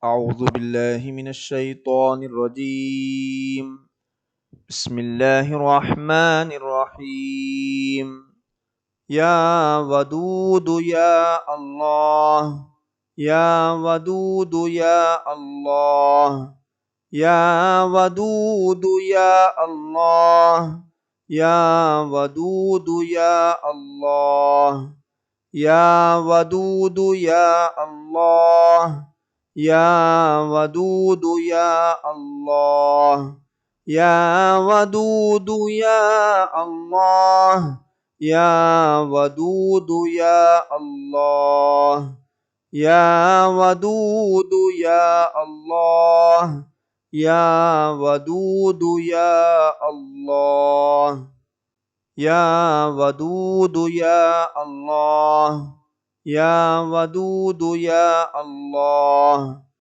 अऊज़ु बिल्लाहि मिनश्शैतानिर्रजीम। बिस्मिल्लाहिर्रहमानिर्रहीम। या वदूदु या अल्लाह, या वदूदु या अल्लाह, या वदूदु या अल्लाह, या वदूदु या अल्लाह, या वदूदु या अल्लाह, या वदूदु या अल्लाह, या वदूदु या अल्लाह, या वदूदु या अल्लाह, या वदूदु या अल्लाह, या वदूदु या अल्लाह, या वदूदु या अल्लाह, या वदूदु या अल्लाह।